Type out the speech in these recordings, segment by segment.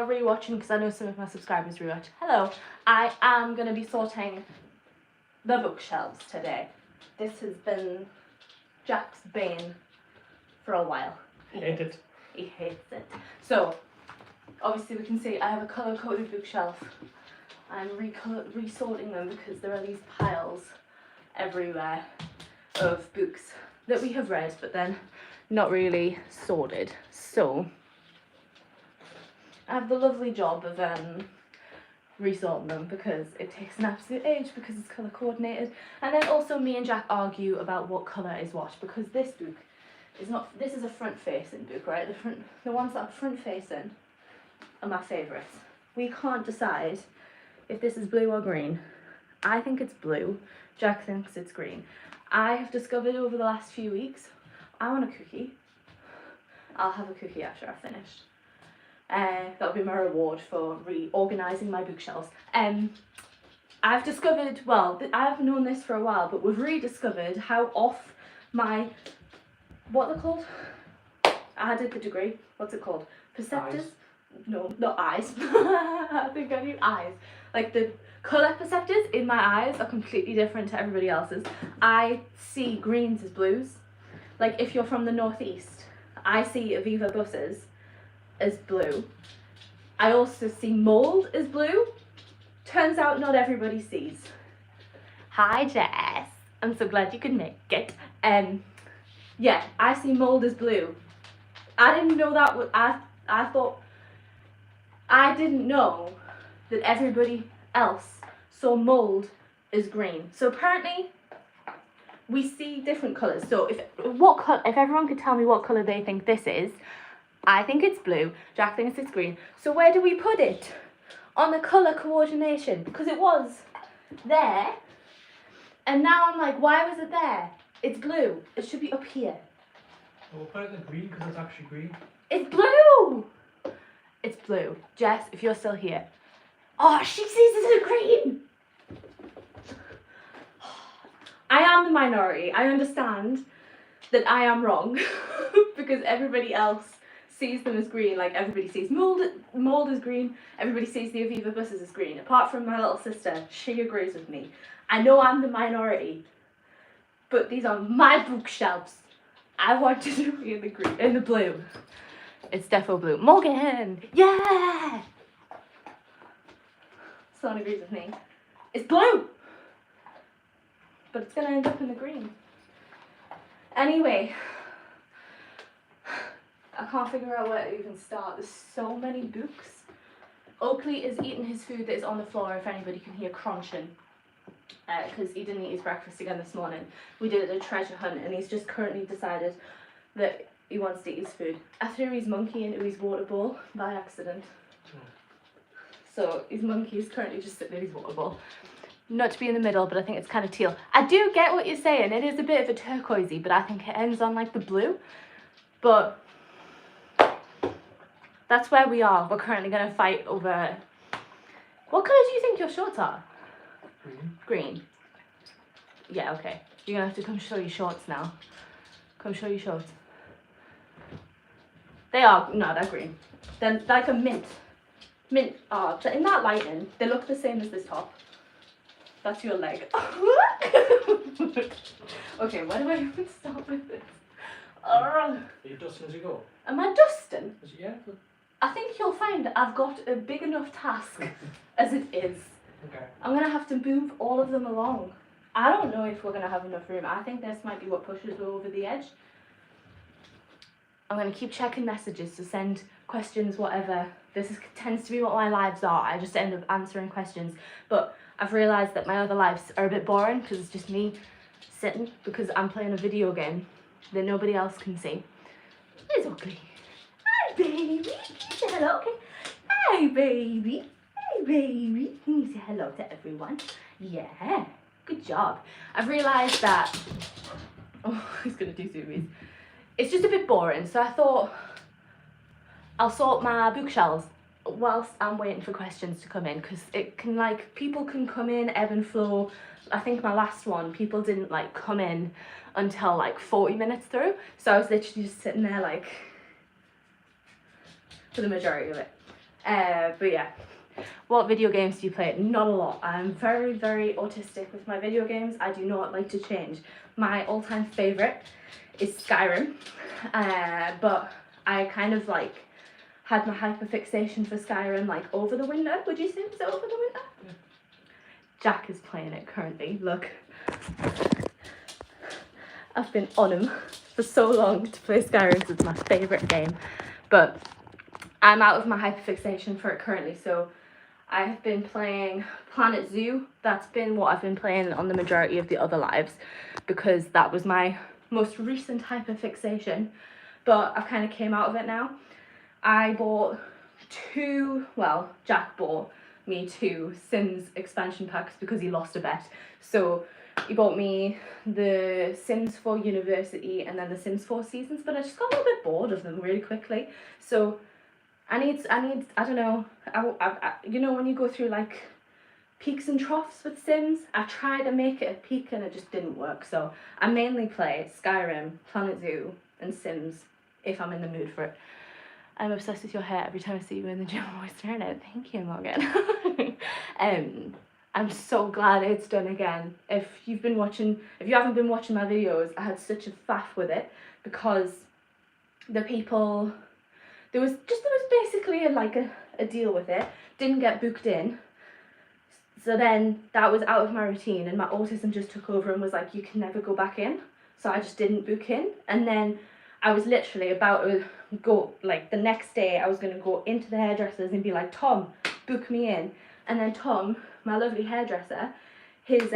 are rewatching, because I know some of my subscribers rewatch, hello, I am going to be sorting the bookshelves today. This has been Jack's bane for a while. He hates it. So, obviously we can see I have a colour-coded bookshelf. I'm resorting them because there are these piles everywhere of books that we have read, but then not really sorted. So, I have the lovely job of resorting them because it takes an absolute age because it's colour coordinated, and then also me and Jack argue about what colour is what, because this book is not, this is a front facing book, right? The ones that are front facing are my favourites. We can't decide if this is blue or green. I think it's blue, Jack thinks it's green. I have discovered over the last few weeks, I want a cookie. I'll have a cookie after I've finished. That'll be my reward for reorganising my bookshelves. I've discovered, well, I've known this for a while, but we've rediscovered how off my, what they're called? I did the degree. What's it called? Perceptors? Eyes. No, not eyes. I think I need eyes. Like the colour perceptors in my eyes are completely different to everybody else's. I see greens as blues. Like if you're from the northeast, I see Aviva buses as blue. I also see mould as blue. Turns out not everybody sees. Hi Jess, I'm so glad you could make it. Yeah, I see mould as blue. I didn't know that. I didn't know that everybody else saw mould as green. So apparently we see different colours. So if everyone could tell me what colour they think this is, I think it's blue, Jack thinks it's green. So where do we put it on the colour coordination? Because it was there, and now I'm like, why was it there? It's blue. It should be up here. We'll put it in the green because it's actually green. It's blue! It's blue. Jess, if you're still here. Oh, she sees it as green! I am the minority. I understand that I am wrong because everybody else sees them as green. Like everybody sees mould as green, everybody sees the Aviva buses as green. Apart from my little sister, she agrees with me. I know I'm the minority, but these are my bookshelves. I want it to be in the green, in the blue. It's defo blue. Morgan! Yeah! Son agrees with me. It's blue! But it's gonna end up in the green. Anyway, I can't figure out where to even start. There's so many books. Oakley is eating his food that is on the floor, if anybody can hear crunching. Because he didn't eat his breakfast again this morning. We did a treasure hunt and he's just currently decided that he wants to eat his food. I threw his monkey into his water bowl by accident. So his monkey is currently just sitting in his water bowl. Not to be in the middle, but I think it's kind of teal. I do get what you're saying. It is a bit of a turquoisey, but I think it ends on like the blue. But that's where we are. We're currently going to fight over... What colour do you think your shorts are? Green. Green. Yeah, okay. You're going to have to come show your shorts now. Come show your shorts. They are... No, they're green. They're like a mint. Mint. Oh, in that lighting, they look the same as this top. That's your leg. Okay, where do I even start with this? Are you dusting as you go? Am I dusting? Yeah. I think you'll find I've got a big enough task as it is. Okay. I'm going to have to move all of them along. I don't know if we're going to have enough room. I think this might be what pushes me over the edge. I'm going to keep checking messages to send questions, whatever. Tends to be what my lives are. I just end up answering questions. But I've realised that my other lives are a bit boring because it's just me sitting because I'm playing a video game that nobody else can see. It's ugly. Hi, baby. Say hello, okay? Hi, baby. Hey, baby. Can you say hello to everyone? Yeah. Good job. I've realised that... Oh, he's going to do zoomies. It's just a bit boring, so I thought I'll sort my bookshelves whilst I'm waiting for questions to come in, because it can, like, people can come in, ebb and flow. I think my last one, people didn't, like, come in until, like, 40 minutes through, so I was literally just sitting there, like, for the majority of it. But yeah, what video games do you play? Not a lot. I'm very, very autistic with my video games. I do not like to change. My all-time favourite is Skyrim, but I kind of like had my hyperfixation for Skyrim like over the winter. Would you say it's over the winter? Yeah. Jack is playing it currently. Look, I've been on him for so long to play Skyrim because it's my favourite game, but I'm out of my hyperfixation for it currently, so I have been playing Planet Zoo. That's been what I've been playing on the majority of the other lives because that was my most recent hyperfixation, but I've kind of came out of it now. I bought Jack bought me 2 Sims expansion packs because he lost a bet. So he bought me the Sims 4 University and then the Sims 4 Seasons, but I just got a little bit bored of them really quickly. So I need, I don't know, I you know when you go through like peaks and troughs with Sims, I tried to make it a peak and it just didn't work. So I mainly play Skyrim, Planet Zoo and Sims if I'm in the mood for it. I'm obsessed with your hair. Every time I see you in the gym, I'm always staring at it. Thank you, Morgan. I'm so glad it's done again. If you haven't been watching my videos, I had such a faff with it because there was basically a deal with it. Didn't get booked in. So then that was out of my routine and my autism just took over and was like, you can never go back in. So I just didn't book in. And then I was literally about to go, like the next day I was going to go into the hairdressers and be like, Tom, book me in. And then Tom, my lovely hairdresser, his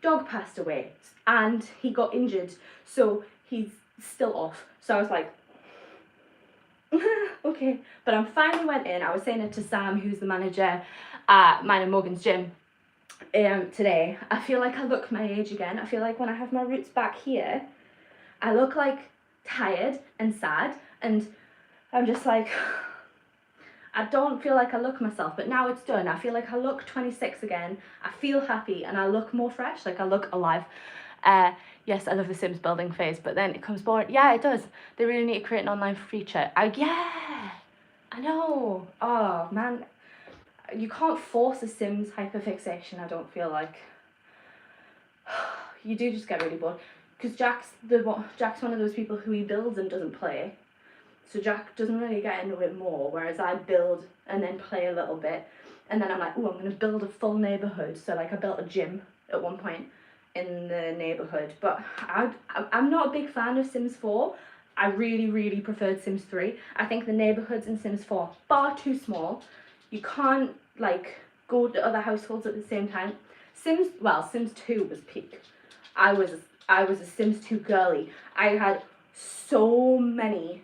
dog passed away and he got injured. So he's still off. So I was like, okay. But I finally went in. I was saying it to Sam, who's the manager at mine and Morgan's gym today. I feel like I look my age again. I feel like when I have my roots back here, I look like tired and sad, and I'm just like, I don't feel like I look myself, but now it's done. I feel like I look 26 again. I feel happy and I look more fresh, like I look alive. Yes, I love the Sims building phase, but then it comes boring. Yeah, it does. They really need to create an online feature. Yeah, I know. Oh man, you can't force a Sims hyperfixation, I don't feel like. You do just get really bored. Because Jack's one of those people who he builds and doesn't play. So Jack doesn't really get into it more, whereas I build and then play a little bit. And then I'm like, oh, I'm going to build a full neighbourhood. So like I built a gym at one point in the neighbourhood. But I'm not a big fan of Sims 4. I really, really preferred Sims 3. I think the neighbourhoods in Sims 4 are far too small. You can't like go to other households at the same time. Sims 2 was peak. I was a Sims 2 girly. I had so many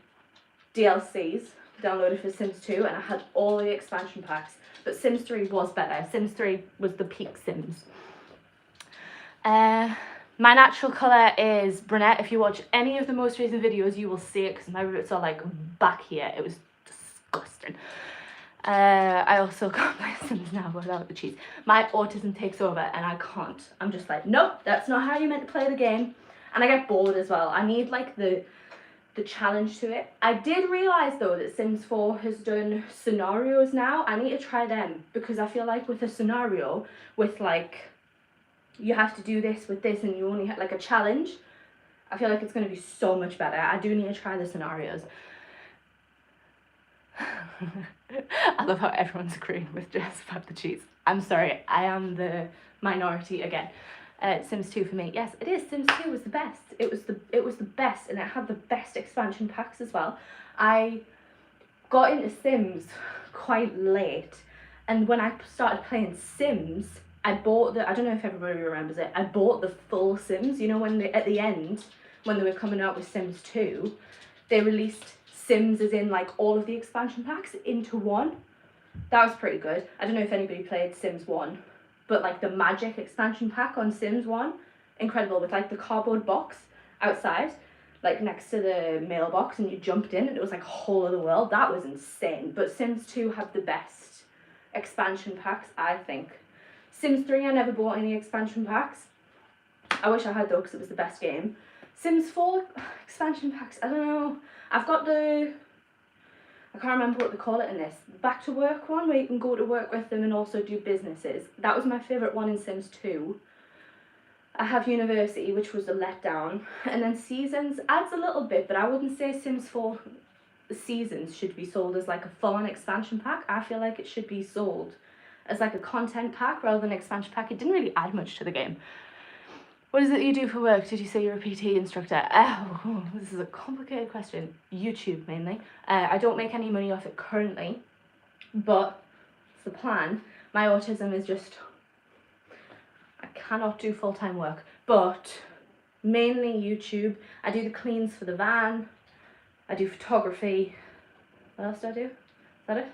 DLCs downloaded for Sims 2 and I had all the expansion packs. But Sims 3 was better. Sims 3 was the peak Sims. My natural colour is brunette. If you watch any of the most recent videos, you will see it because my roots are like back here. It was disgusting. I also can't play Sims now without the cheese. My autism takes over and I can't. I'm just like, nope, that's not how you meant to play the game. And I get bored as well. I need like the challenge to it. I did realise though that Sims 4 has done scenarios now. I need to try them because I feel like with a scenario, with like, you have to do this with this and you only have like a challenge, I feel like it's going to be so much better. I do need to try the scenarios. I love how everyone's agreeing with Jess about the cheese. I'm sorry, I am the minority again. Sims 2 for me. Yes, it is. Sims 2 was the best. It was the best, and it had the best expansion packs as well. I got into Sims quite late, and when I started playing Sims, I bought I don't know if everybody remembers it, I bought the full Sims. You know, when at the end, when they were coming out with Sims 2, they released Sims as in like all of the expansion packs into one. That was pretty good. I don't know if anybody played Sims 1, but like the magic expansion pack on Sims 1, incredible, with like the cardboard box outside, like next to the mailbox, and you jumped in and it was like a whole other world. That was insane. But Sims 2 had the best expansion packs, I think. Sims 3, I never bought any expansion packs. I wish I had though, because it was the best game. Sims 4 expansion packs, I don't know. I I can't remember what they call it in this. Back to work one, where you can go to work with them and also do businesses. That was my favourite one in Sims 2. I have University, which was a letdown. And then Seasons adds a little bit, but I wouldn't say Sims 4 Seasons should be sold as like a full-on expansion pack. I feel like it should be sold as like a content pack rather than an expansion pack. It didn't really add much to the game. What is it you do for work? Did you say you're a PT instructor? Oh, this is a complicated question. YouTube mainly. I don't make any money off it currently, but it's the plan. My autism is just, I cannot do full-time work, but mainly YouTube. I do the cleans for the van. I do photography. What else do I do? Is that it?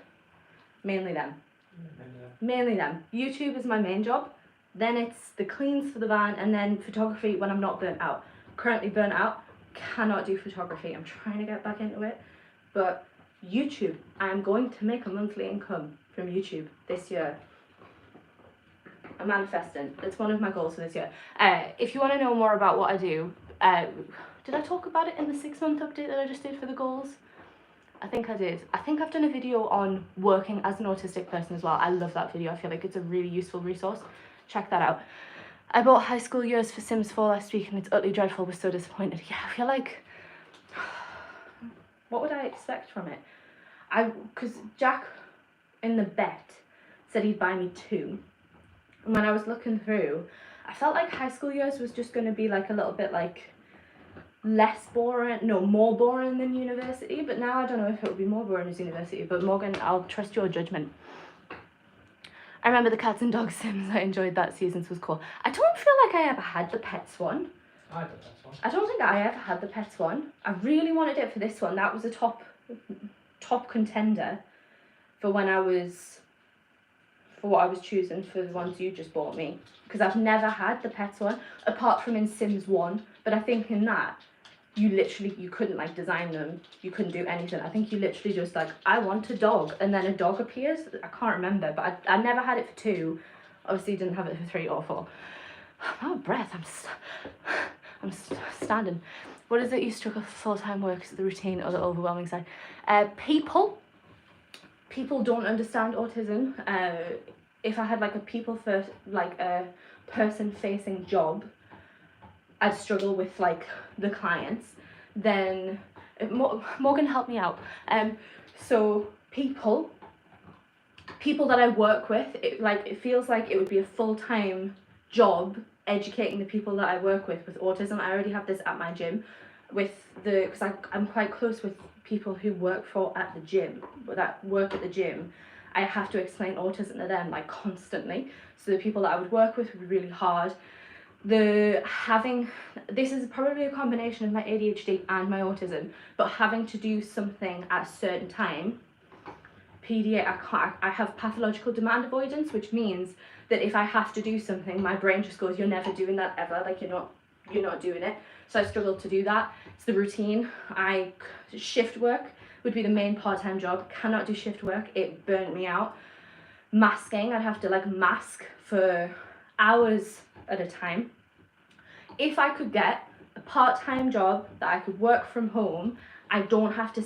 Mainly them. Mainly them. YouTube is my main job. Then it's the cleans for the van, and then photography when I'm not burnt out. Currently burnt out, cannot do photography. I'm trying to get back into it. But YouTube, I'm going to make a monthly income from YouTube this year. I'm manifesting. It's one of my goals for this year. If you want to know more about what I do, did I talk about it in the 6-month update that I just did for the goals? I think I did. I think I've done a video on working as an autistic person as well. I love that video. I feel like it's a really useful resource. Check that out. I bought High School Years for Sims 4 last week and it's utterly dreadful. Was so disappointed. Yeah, I feel like, what would I expect from it? Because Jack in the bet said he'd buy me 2. And when I was looking through, I felt like High School Years was just going to be like a little bit like less boring, no, more boring than University. But now I don't know if it would be more boring as University. But Morgan, I'll trust your judgment. I remember the Cats and Dogs Sims. I enjoyed that. Seasons was cool. I don't feel like I ever had the Pets one. I had the Pets one. I don't think I ever had the Pets one. I really wanted it for this one. That was a top contender for when I was, for what I was choosing for the ones you just bought me. Because I've never had the Pets one, apart from in Sims 1. But I think in that, you couldn't like design them. You couldn't do anything. I think you literally just like, I want a dog. And then a dog appears. I can't remember, but I never had it for 2. Obviously didn't have it for 3 or 4. I'm out of breath. I'm standing. What is it you struggle for full-time work? Is it the routine or the overwhelming side? People don't understand autism. If I had like a person-facing job, I'd struggle with like the clients. Then Morgan, help me out. So people that I work with, it feels like it would be a full-time job educating the people that I work with autism. I already have this at my gym because I'm quite close with people who work at the gym. I have to explain autism to them like constantly. So the people that I would work with would be really hard. This is probably a combination of my ADHD and my autism, but having to do something at a certain time, I have pathological demand avoidance, which means that if I have to do something, my brain just goes, you're never doing that ever, like you're not doing it. So I struggle to do that. It's the routine. Shift work would be the main part-time job. Cannot do shift work. It burnt me out. Masking, I'd have to like mask for hours at a time. If I could get a part-time job that I could work from home, I don't have to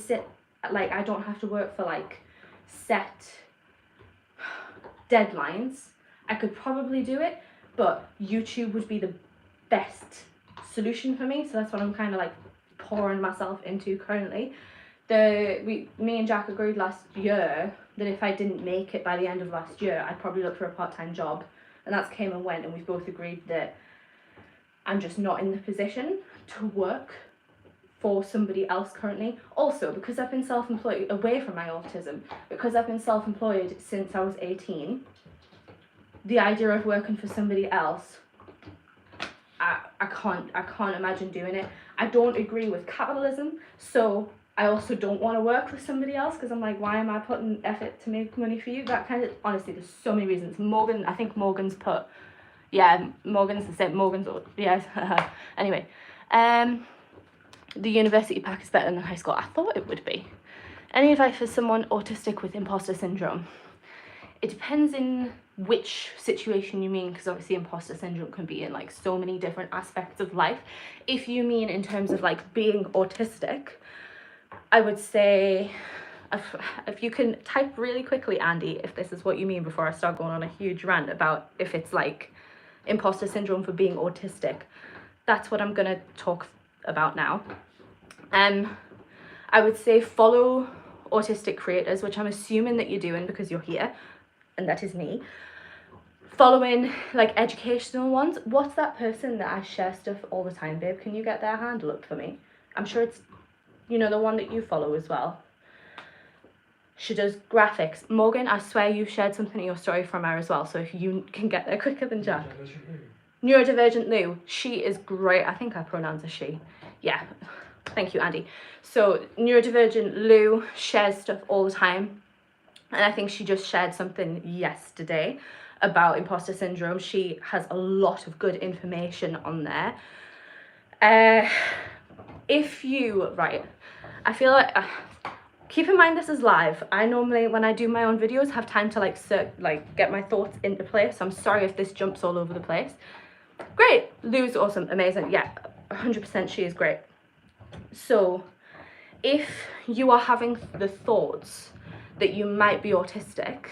I don't have to work for like set deadlines, I could probably do it, but YouTube would be the best solution for me. So that's what I'm kind of like pouring myself into currently. Me and Jack agreed last year that if I didn't make it by the end of last year, I'd probably look for a part-time job. And that's came and went, and we've both agreed that I'm just not in the position to work for somebody else currently. Also, because I've been self-employed, away from my autism, because I've been self-employed since I was 18, the idea of working for somebody else, I can't imagine doing it. I don't agree with capitalism, so I also don't want to work for somebody else because I'm like, why am I putting effort to make money for you? That kind of, honestly, there's so many reasons. Morgan, I think Morgan's put, yeah, Morgan's the same, yeah. Anyway, the university pack is better than the high school. I thought it would be. Any advice for someone autistic with imposter syndrome? It depends in which situation you mean, because obviously imposter syndrome can be in like so many different aspects of life. If you mean in terms of like being autistic, I would say If you can type really quickly, Andy, if this is what you mean before I start going on a huge rant about if it's like imposter syndrome for being autistic. That's what I'm going to talk about now. I would say follow autistic creators, which I'm assuming that you're doing because you're here, and that is me. Following like educational ones. What's that person that I share stuff all the time, babe? Can you get their handle up for me? I'm sure it's, you know, the one that you follow as well. She does graphics. Morgan, I swear you shared something in your story from her as well, so if you can get there quicker than Jack. Neurodivergent Lou, she is great. I think her pronouns are she. Yeah, thank you, Andy. So Neurodivergent Lou shares stuff all the time, and I think she just shared something yesterday about imposter syndrome. She has a lot of good information on there. If you, right, I feel like, keep in mind this is live. I normally, when I do my own videos, have time to like get my thoughts into place. So I'm sorry if this jumps all over the place. Great, Lou's awesome, amazing. Yeah, 100% she is great. So if you are having the thoughts that you might be autistic,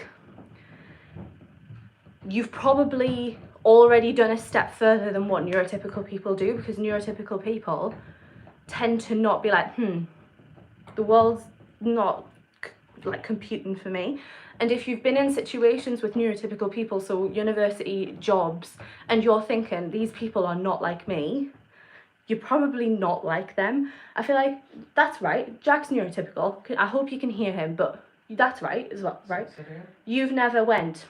you've probably already done a step further than what neurotypical people do, because neurotypical people tend to not be like, the world's not like computing for me. And if you've been in situations with neurotypical people, so university jobs, and you're thinking these people are not like me, you're probably not like them. I feel like that's right. Jack's neurotypical. I hope you can hear him, but that's right as well, right? You've never went,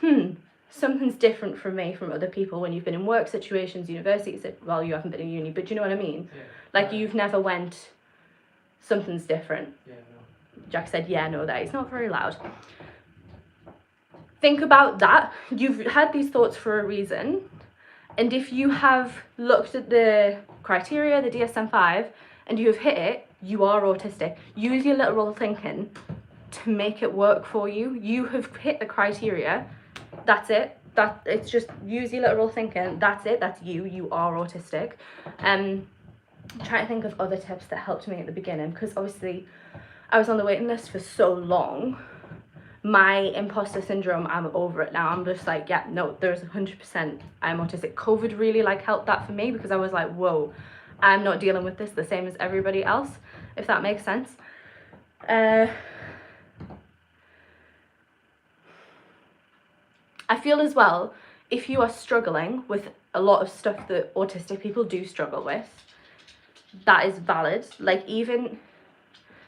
something's different from me from other people when you've been in work situations, university, well, you haven't been in uni, but you know what I mean? Yeah. Like you've never went, something's different. Yeah, no. Jack said, yeah, no, that is not very loud. Think about that. You've had these thoughts for a reason. And if you have looked at the criteria, the DSM-5, and you have hit it, you are autistic. Use your literal thinking to make it work for you. You have hit the criteria. That's it. It's just use your literal thinking. That's it. That's you. You are autistic. I'm trying to think of other tips that helped me at the beginning, because obviously I was on the waiting list for so long. My imposter syndrome, I'm over it now. I'm just like, yeah, no, there's 100% I'm autistic. COVID really like helped that for me, because I was like, whoa, I'm not dealing with this the same as everybody else, if that makes sense. I feel as well, if you are struggling with a lot of stuff that autistic people do struggle with, that is valid. Like even,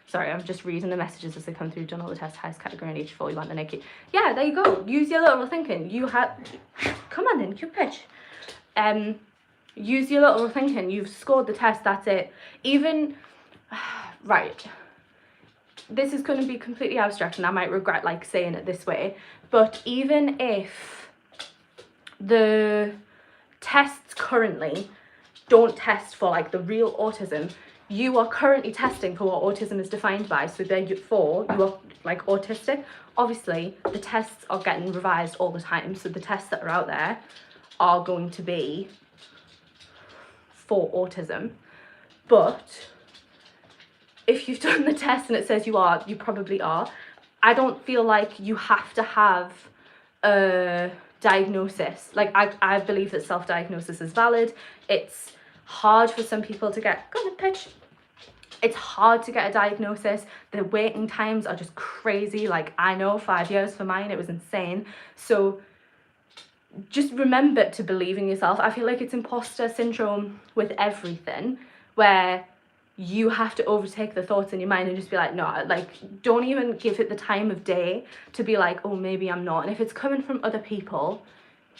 sorry, I'm just reading the messages as they come through. Done all the tests, highest category in each 4, you want the naked. Yeah, there you go. Use your little thinking. You had, come on then, cute pitch. Use your little thinking. You've scored the test, that's it. Even, right, this is going to be completely abstract and I might regret like saying it this way, but even if the tests currently don't test for like the real autism, you are currently testing for what autism is defined by, so therefore you are like autistic. Obviously the tests are getting revised all the time, so the tests that are out there are going to be for autism. But if you've done the test and it says you are, you probably are. I don't feel like you have to have a diagnosis. Like I believe that self-diagnosis is valid. It's hard for some people to get, go on pitch. It's hard to get a diagnosis. The waiting times are just crazy. Like I know 5 years for mine, it was insane. So just remember to believe in yourself. I feel like it's imposter syndrome with everything, where you have to overtake the thoughts in your mind and just be like, no, like don't even give it the time of day to be like, oh, maybe I'm not. And if it's coming from other people,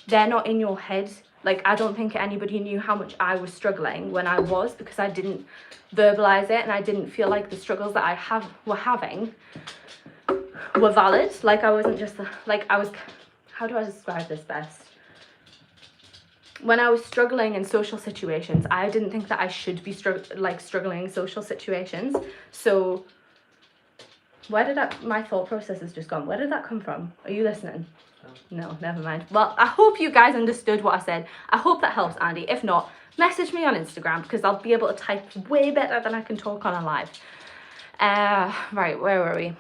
they're not in your head. Like I don't think anybody knew how much I was struggling when I was, because I didn't verbalize it and I didn't feel like the struggles that I were having were valid. Like I wasn't just like I was, how do I describe this best? When I was struggling in social situations, I didn't think that I should be struggling in social situations. So where did my thought process has just gone? Where did that come from? Are you listening? No, never mind. Well, I hope you guys understood what I said. I hope that helps, Andy. If not, message me on Instagram, because I'll be able to type way better than I can talk on a live. Right, where were we?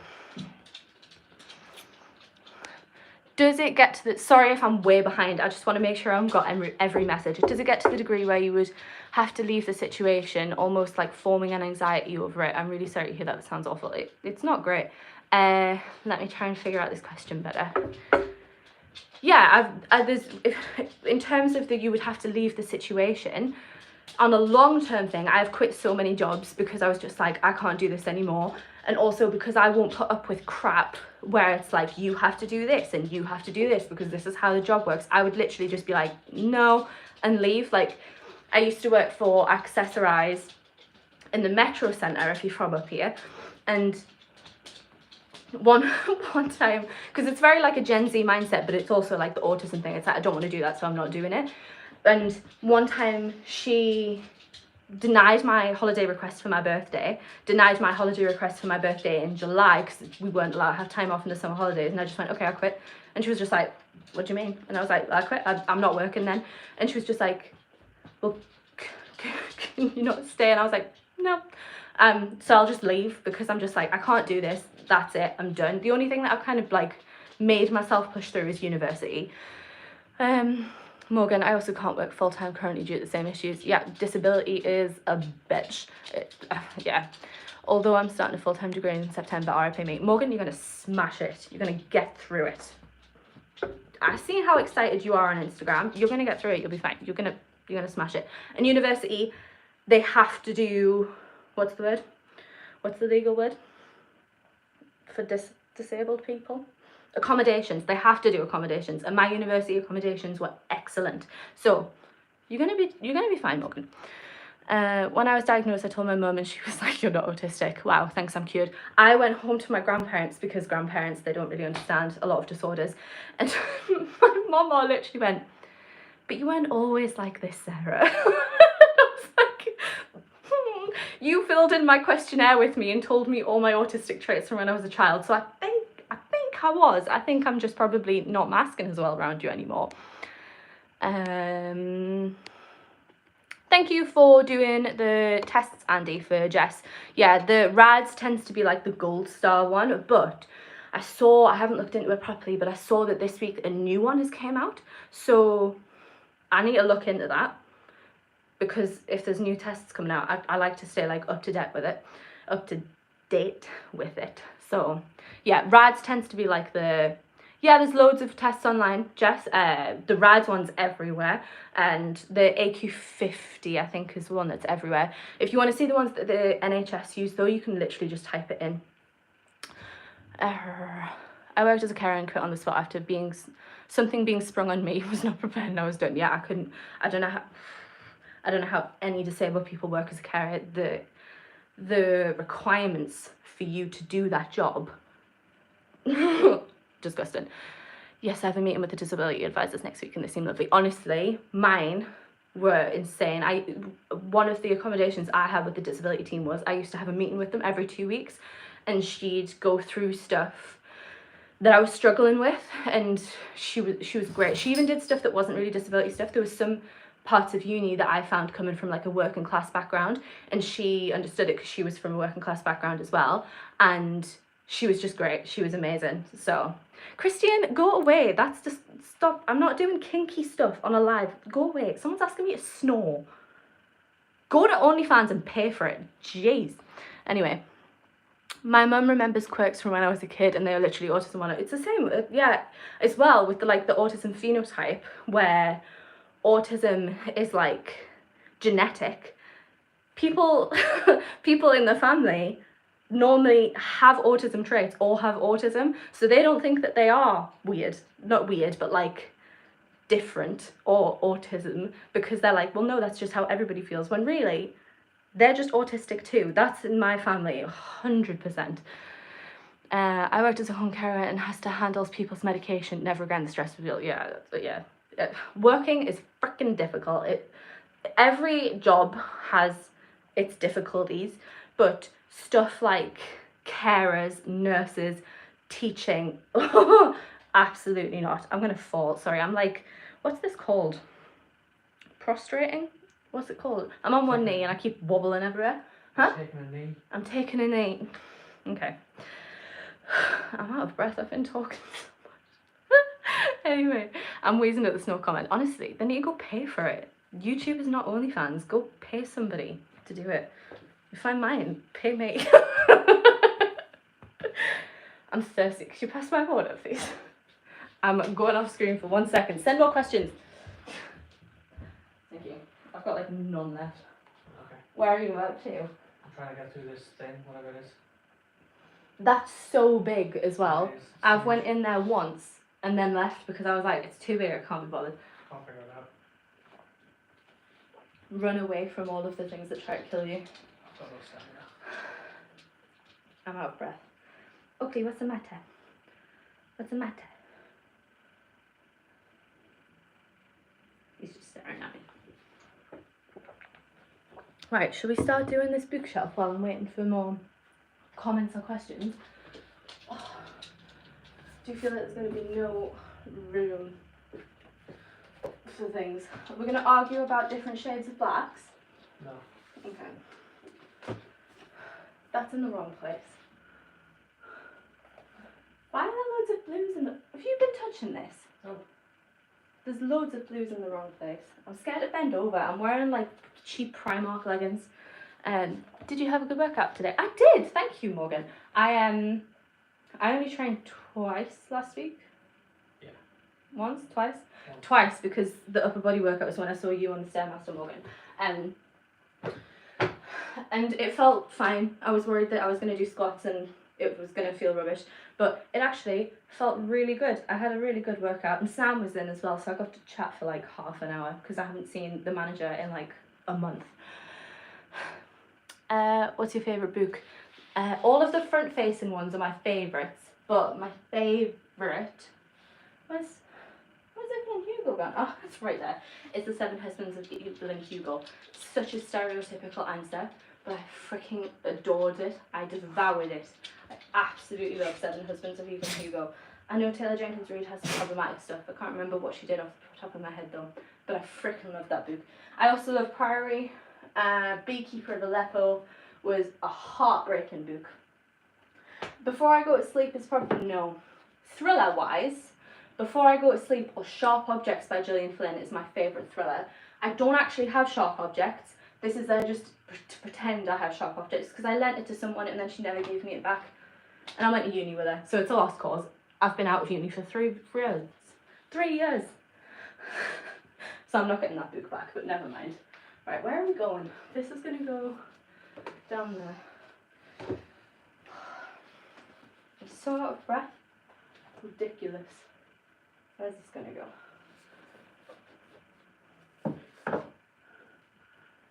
Does it get to the, sorry if I'm way behind, I just want to make sure I've got every message. Does it get to the degree where you would have to leave the situation, almost like forming an anxiety over it? I'm really sorry to hear that, that sounds awful. It's not great. Let me try and figure out this question better. Yeah, in terms of you would have to leave the situation, on a long-term thing, I've quit so many jobs because I was just like, I can't do this anymore. And also because I won't put up with crap where it's like, you have to do this and you have to do this because this is how the job works. I would literally just be like, no, and leave. Like, I used to work for Accessorize in the Metro Centre, if you're from up here. And one time, because it's very like a Gen Z mindset, but it's also like the autism thing. It's like, I don't want to do that, so I'm not doing it. And one time she denied my holiday request for my birthday, in July because we weren't allowed to have time off in the summer holidays. And I just went, okay, I'll quit. And she was just like, what do you mean? And I was like, I quit, I'm not working then. And she was just like, well, can you not stay? And I was like, no. So I'll just leave because I'm just like, I can't do this. That's it, I'm done. The only thing that I've kind of like made myself push through is university. Morgan, I also can't work full-time currently due to the same issues. Yeah, disability is a bitch. Yeah. Although I'm starting a full-time degree in September, RIP me. Morgan, you're going to smash it. You're going to get through it. I've seen how excited you are on Instagram. You're going to get through it. You'll be fine. You're going to smash it. And university, they have to do, what's the word? What's the legal word? For disabled people? Accommodations. They have to do accommodations, and my university accommodations were excellent. So you're gonna be fine, Morgan. When I was diagnosed, I told my mum and she was like, you're not autistic. Wow, thanks, I'm cured. I went home to my grandparents because grandparents, they don't really understand a lot of disorders. And my mama literally went, but you weren't always like this, Sarah. I was like, you filled in my questionnaire with me and told me all my autistic traits from when I was a child. So I think I'm just probably not masking as well around you anymore. Thank you for doing the tests, Andy, for Jess. Yeah, the RADS tends to be like the gold star one, but I haven't looked into it properly, but I saw that this week a new one has came out. So I need to look into that, because if there's new tests coming out, I like to stay like up to date with it. So yeah, RADS tends to be like there's loads of tests online, Jess. The RADS one's everywhere, and the AQ50, I think, is the one that's everywhere. If you want to see the ones that the NHS use, though, you can literally just type it in. I worked as a carer and quit on the spot after something being sprung on me. Was not prepared and I was done. Yeah, I don't know how any disabled people work as a carer. The requirements for you to do that job, disgusting. Yes, I have a meeting with the disability advisors next week and they seem lovely. Honestly, mine were insane. One of the accommodations I had with the disability team was I used to have a meeting with them every 2 weeks, and she'd go through stuff that I was struggling with, and she was great. She even did stuff that wasn't really disability stuff. There was some parts of uni that I found coming from like a working class background, and she understood it because she was from a working class background as well, and she was just great. She was amazing. So Christian, go away. That's just, stop. I'm not doing kinky stuff on a live. Go away. Someone's asking me to snore. Go to OnlyFans and pay for it. Jeez. Anyway, my mum remembers quirks from when I was a kid, and they are literally autism on it. It's the same, yeah, as well with the autism phenotype, where autism is like genetic. People in the family normally have autism traits or have autism, so they don't think that they are not weird, but like different or autism, because they're like, well, no, that's just how everybody feels, when really they're just autistic too. That's in my family 100%. I worked as a home carer and has to handle people's medication. Never again, the stress feel. Yeah. Working is freaking difficult. Every job has its difficulties, but stuff like carers, nurses, teaching, absolutely not. I'm gonna fall. Sorry, I'm like, what's this called? Prostrating? What's it called? I'm on one knee and I keep wobbling everywhere. Huh? Taking a knee. I'm taking a knee. Okay. I'm out of breath. I've been talking so much. Anyway, I'm wheezing at the snow comment. Honestly, they need to go pay for it. YouTube is not OnlyFans. Go pay somebody to do it. If I'm mine, pay me. I'm thirsty. Could you pass my water, please? I'm going off screen for 1 second. Send more questions. Thank you. I've got like none left. Okay. Where are you about to? I'm trying to get through this thing, whatever it is. That's so big as well. It is. It's I've huge. went in there once and then left because I was like, it's too big, I can't be bothered. Can't figure it out. Run away from all of the things that try to kill you. I've got no stamina. I'm out of breath. Okay, what's the matter? What's the matter? He's just staring at me. Right, shall we start doing this bookshelf while I'm waiting for more comments or questions? Oh, do you feel like there's going to be no room for things? We're going to argue about different shades of blacks? No. Okay. That's in the wrong place. Why are there loads of blues in the... Have you been touching this? No. There's loads of blues in the wrong place. I'm scared to bend over. I'm wearing like cheap Primark leggings. Did you have a good workout today? I did. Thank you, Morgan. I only trained twice last week. Yeah. Once, twice, Once. twice because the upper body workout was when I saw you on the Stairmaster, Morgan. And it felt fine. I was worried that I was going to do squats and it was going to feel rubbish, but it actually felt really good. I had a really good workout, and Sam was in as well, so I got to chat for like half an hour because I haven't seen the manager in like a month. What's your favourite book? All of the front-facing ones are my favourites, but my favourite was... Where's Evelyn Hugo gone? Oh, it's right there. It's The Seven Husbands of Evelyn Hugo. Such a stereotypical answer, but I freaking adored it. I devoured it. I absolutely love Seven Husbands of Evelyn Hugo. I know Taylor Jenkins Reid has some problematic stuff. I can't remember what she did off the top of my head though, but I freaking love that book. I also love Priory. Beekeeper of Aleppo was a heartbreaking book. Before I Go to Sleep is probably no. Thriller-wise, Before I Go to Sleep or Sharp Objects by Gillian Flynn is my favourite thriller. I don't actually have sharp objects. This is there just to pretend I have sharp objects because I lent it to someone and then she never gave me it back. And I went to uni with her, so it's a lost cause. I've been out of uni for 3 years. 3 years! So I'm not getting that book back, but never mind. Right, where are we going? This is going to go down there. I'm so out of breath. Ridiculous. Where's this going to go?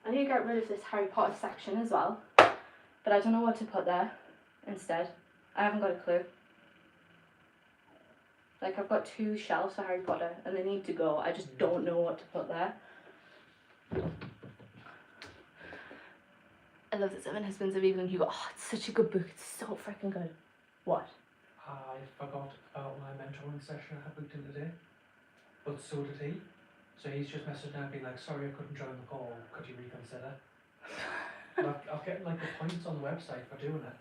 I need to get rid of this Harry Potter section as well, but I don't know what to put there instead. I haven't got a clue. Like, I've got 2 shelves for Harry Potter and they need to go. I just don't know what to put there. I love The Seven Husbands of Evelyn Hugo. Oh, it's such a good book. It's so freaking good. What? I forgot about my mentoring session I had booked in today, but so did he. So he's just messaged now being like, sorry I couldn't join the call, could you reconsider? I've getting like the points on the website for doing it.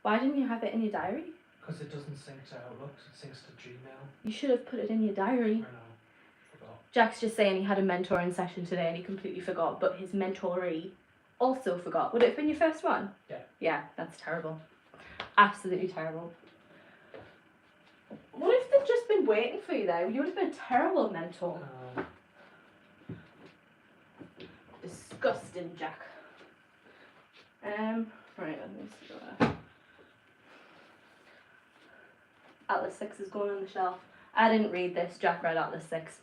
Why didn't you have it in your diary? Because it doesn't sync to Outlook, it syncs to Gmail. You should have put it in your diary. I know, forgot. Jack's just saying he had a mentoring session today and he completely forgot, but his mentoree also forgot. Would it have been your first one? Yeah. Yeah, that's terrible. Absolutely terrible. What if they'd just been waiting for you there? You would have been a terrible mentor. Disgusting, Jack. Right, let me see there. Atlas 6 is going on the shelf. I didn't read this. Jack read Atlas 6.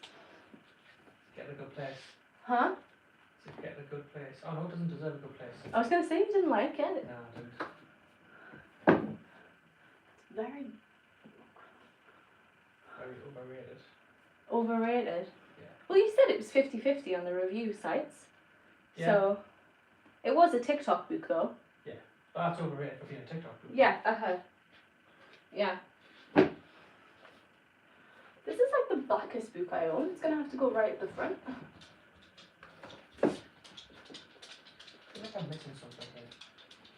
Get in a good place. Huh? Is it get in a good place? Oh no, it doesn't deserve a good place. I was going to say you didn't like it. No, I didn't. It's very Very overrated. overrated. Yeah. Well, you said it was 50-50 on the review sites. Yeah. So, it was a TikTok book though. But that's overrated for being a TikTok book. Yeah, yeah. This is like the blackest book I own. It's going to have to go right at the front. I feel like I'm missing something here.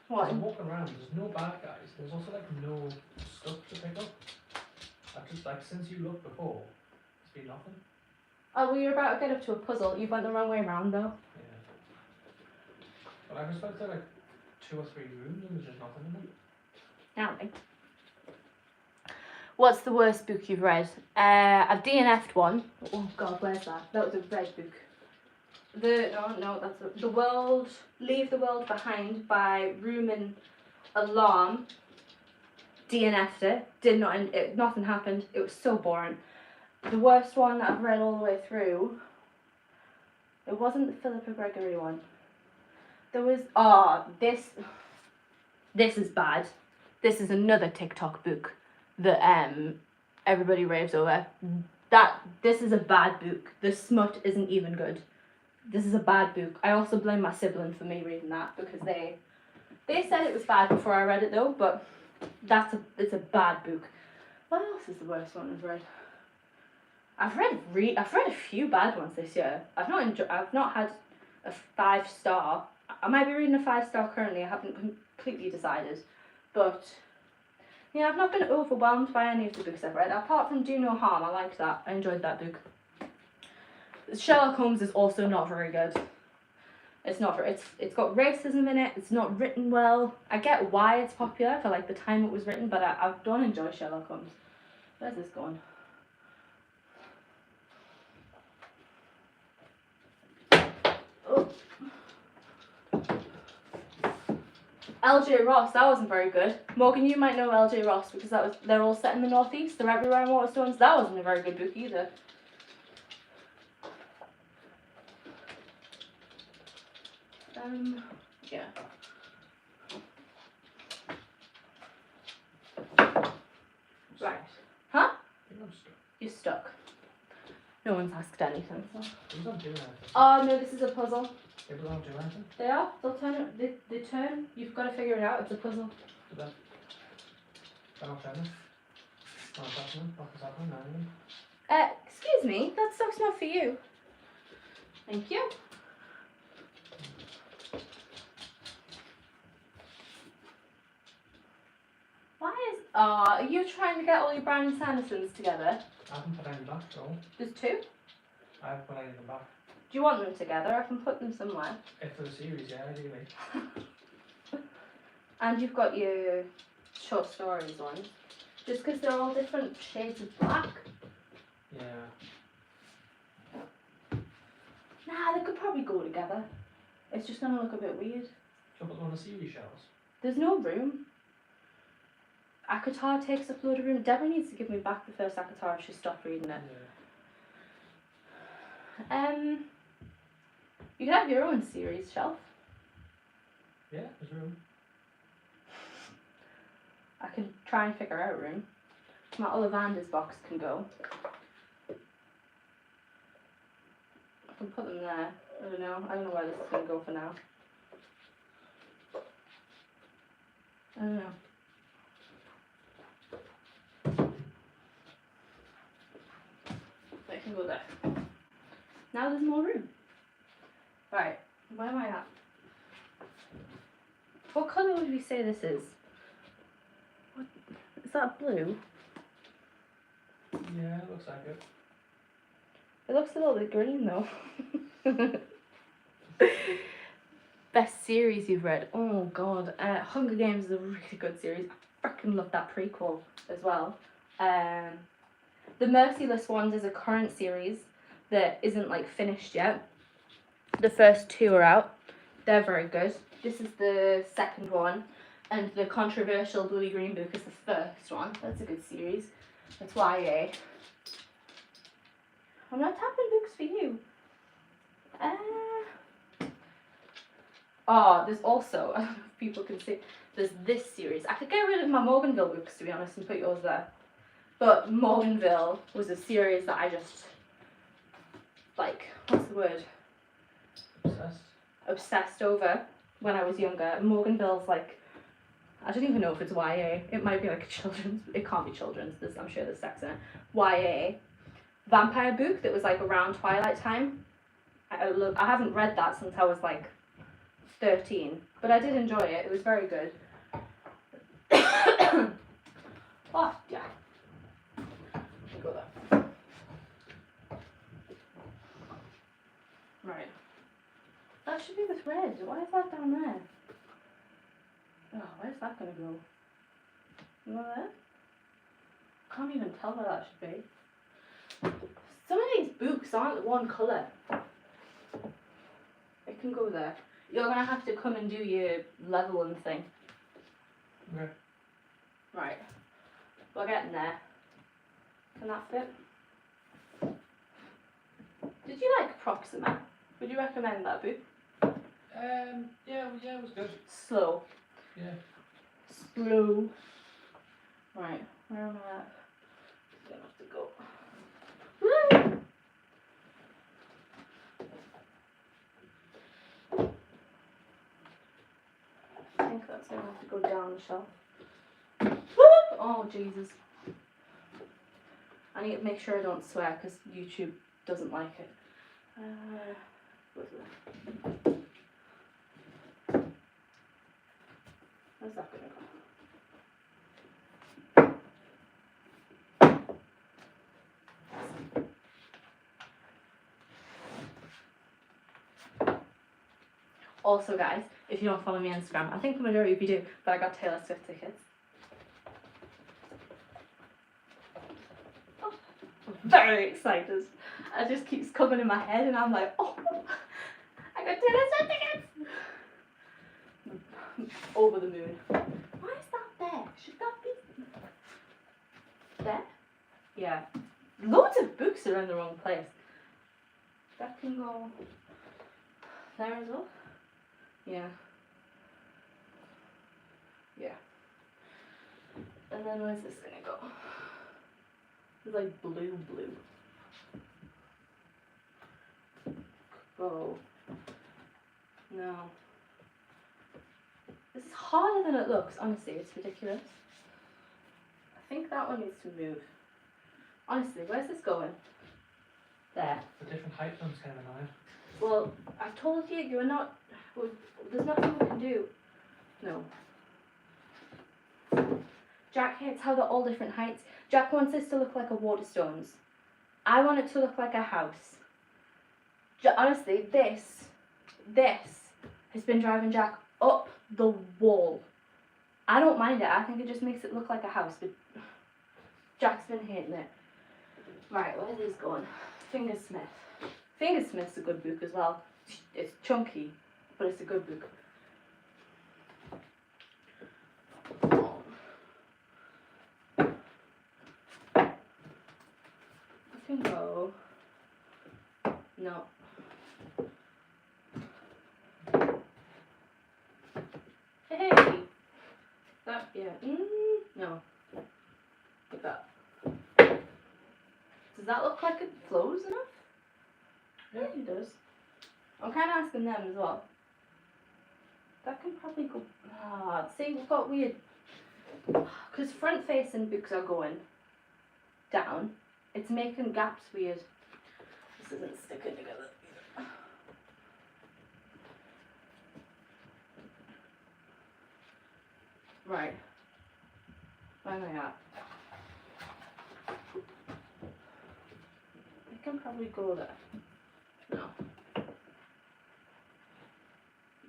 What? As I'm walking around, there's no bad guys. There's also like no stuff to pick up. I've just like since you looked before, be nothing. Oh, well, you're about to get up to a puzzle. You went the wrong way around, though. Yeah. But I just went to like 2 or 3 rooms and there's just nothing in them. Now, then. What's the worst book you've read? I've DNF'd one. Oh God, where's that? That was a red book. The World, Leave the World Behind by Rumen Alarm. DNF'd it. Nothing happened. It was so boring. The worst one that I've read all the way through. It wasn't the Philippa Gregory one. There was this is bad. This is another TikTok book that everybody raves over. This is a bad book. The smut isn't even good. This is a bad book. I also blame my sibling for me reading that because they said it was bad before I read it though, but it's a bad book. What else is the worst one I've read? I've read a few bad ones this year. I've not had a 5-star. I might be reading a 5-star currently. I haven't completely decided, but yeah, I've not been overwhelmed by any of the books I've read. Apart from Do No Harm, I liked that. I enjoyed that book. Sherlock Holmes is also not very good. It's got racism in it. It's not written well. I get why it's popular for like the time it was written, but I don't enjoy Sherlock Holmes. Where's this going? Oh. LJ Ross, that wasn't very good. Morgan, you might know LJ Ross because they're all set in the northeast. They're everywhere in Waterstones. That wasn't a very good book either. Yeah. Right. Huh? I think I'm stuck. You're stuck. No one's asked anything. So. These don't do anything. Oh no, this is a puzzle. They don't do anything. They are. They'll turn it. They turn. You've got to figure it out. It's a puzzle. But then, they're not turning. Not happening. Nothing's happening. Anything. Excuse me. That sock's not for you. Thank you. Are you trying to get all your Brandon Sandersons together? I haven't put any back at all. There's 2? I haven't put any of them back. Do you want them together? I can put them somewhere. If for the series, yeah, ideally. And you've got your short stories ones. Just because they're all different shades of black. Yeah. Nah, they could probably go together. It's just going to look a bit weird. Do you put them on the series shelves? There's no room. Akatar takes up a load of room. Deborah needs to give me back the first Akatar if she stopped reading it. Yeah. You could have your own series shelf. Yeah, there's room. I can try and figure out room. My Ollivander's box can go. I can put them there. I don't know where this is going to go for now. I don't know. It can go there. Now there's more room. Right, where am I at? What colour would we say this is? What, is that blue? Yeah, it looks like it. It looks a little bit green though. Best series you've read? Oh god, Hunger Games is a really good series. I freaking love that prequel as well. The Merciless Ones is a current series that isn't like finished yet. The first 2 are out. They're very good. This is the second one, and the controversial Bloody Green Book is the first one. That's a good series. It's YA. I'm not tapping books for you. There's also, I don't know if people can see, there's this series. I could get rid of my Morganville books, to be honest, and put yours there. But Morganville was a series that I just, like, what's the word? Obsessed over when I was younger. Morganville's like, I don't even know if it's YA. It might be like a children's, it can't be children's, I'm sure there's sex in it. YA vampire book that was like around Twilight time. I haven't read that since I was like 13, but I did enjoy it. It was very good. Oh, yeah. Go there. should be with red. Why is that down there? Oh, where's that gonna go? You know there? Can't even tell where that should be. Some of these books aren't one colour. It can go there. You're gonna have to come and do your level and thing. Okay. Right. We're getting there. Can that fit? Did you like Proxima? Would you recommend that book? Yeah, it was good. Slow. Yeah. Slow. Right, where am I at? I'm gonna have to go. Woo! I think that's gonna have to go down the shelf. Woo! Oh, Jesus. I need to make sure I don't swear because YouTube doesn't like it. Where's that gonna go? Also, guys, if you don't follow me on Instagram, I think the majority of you do, but I got Taylor Swift tickets. Oh, I'm very excited. It just keeps coming in my head, and I'm like, oh, I got Taylor Swift tickets! Over the moon. Why is that there? Should that be there? Yeah. Loads of books are in the wrong place. That can go there as well. Yeah. Yeah. And then where's this gonna go? It's like blue. Go. No. This is harder than it looks, honestly, it's ridiculous. I think that one needs to move. Honestly, where's this going? There. The different height one's kind of annoying. Well, I've told you, you're not. Well, there's nothing we can do. No. Jack hates how they're all different heights. Jack wants this to look like a Waterstones. I want it to look like a house. Honestly, this has been driving Jack up the wall. I don't mind it. I think it just makes it look like a house, but Jack's been hating it. Right, where's this going? Fingersmith. Fingersmith's a good book as well. It's chunky, but it's a good book. I can go. No. Hey! That, yeah. No. Like that. Does that look like it flows enough? Yeah, it does. I'm kind of asking them as well. That can probably go. See, we've got weird. Because front facing books are going down. It's making gaps weird. This isn't sticking together either. Right. Where am I at? I can probably go there. No.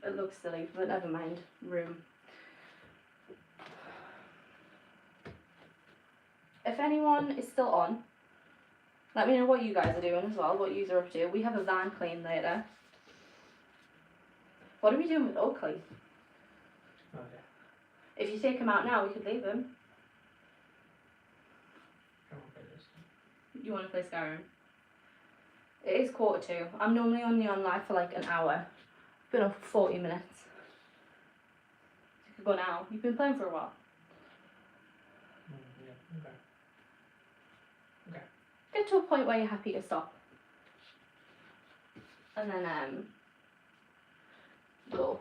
It looks silly, but never mind. Room. If anyone is still on, let me know what you guys are doing as well, what you are up to. We have a van clean later. What are we doing with Oakley? Okay. If you take him out now, we could leave him. You want to play Skyrim? It is 1:45. I'm normally only on live for like an hour. I've been on for 40 minutes. You could go now. You've been playing for a while. Yeah, okay. Get to a point where you're happy to stop. And then go.